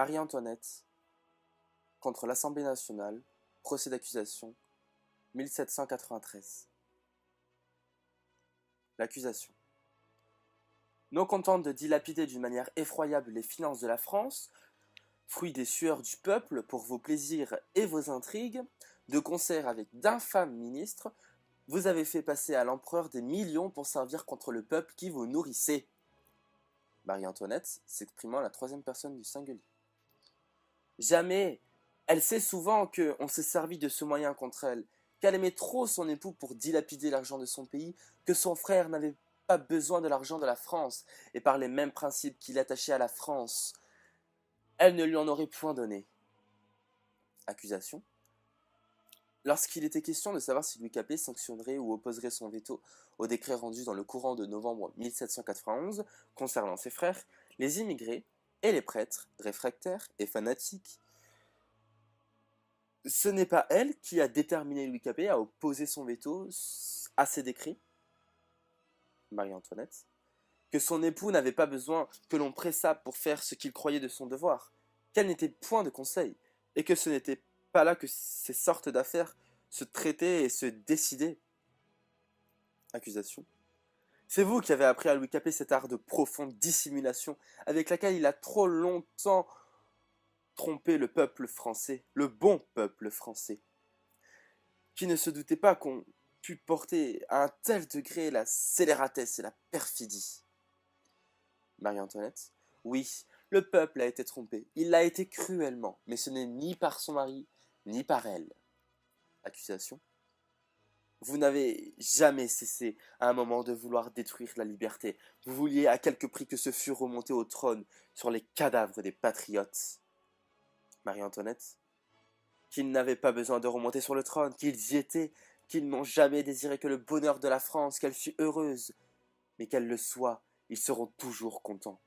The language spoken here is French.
Marie-Antoinette contre l'Assemblée nationale, procès d'accusation, 1793. L'accusation. Non contente de dilapider d'une manière effroyable les finances de la France, fruit des sueurs du peuple pour vos plaisirs et vos intrigues, de concert avec d'infâmes ministres, vous avez fait passer à l'empereur des millions pour servir contre le peuple qui vous nourrissait. Marie-Antoinette s'exprimant à la troisième personne du singulier. Jamais, elle sait souvent qu'on s'est servi de ce moyen contre elle, qu'elle aimait trop son époux pour dilapider l'argent de son pays, que son frère n'avait pas besoin de l'argent de la France, et par les mêmes principes qu'il attachait à la France, elle ne lui en aurait point donné. Accusation. Lorsqu'il était question de savoir si Louis Capet sanctionnerait ou opposerait son veto au décret rendu dans le courant de novembre 1791 concernant ses frères, les immigrés et les prêtres, réfractaires et fanatiques, ce n'est pas elle qui a déterminé Louis Capet à opposer son veto à ces décrets, Marie-Antoinette, que son époux n'avait pas besoin que l'on pressât pour faire ce qu'il croyait de son devoir, qu'elle n'était point de conseil, et que ce n'était pas là que ces sortes d'affaires se traitaient et se décidaient. Accusation. C'est vous qui avez appris à Louis Capet cet art de profonde dissimulation avec laquelle il a trop longtemps trompé le peuple français, le bon peuple français, qui ne se doutait pas qu'on pût porter à un tel degré la scélératesse et la perfidie. Marie-Antoinette. Oui, le peuple a été trompé, il l'a été cruellement, mais ce n'est ni par son mari, ni par elle. Accusation. Vous n'avez jamais cessé à un moment de vouloir détruire la liberté. Vous vouliez à quelque prix que ce fût remonté au trône sur les cadavres des patriotes. Marie-Antoinette. Qu'ils n'avaient pas besoin de remonter sur le trône, qu'ils y étaient, qu'ils n'ont jamais désiré que le bonheur de la France, qu'elle fût heureuse, mais qu'elle le soit, ils seront toujours contents.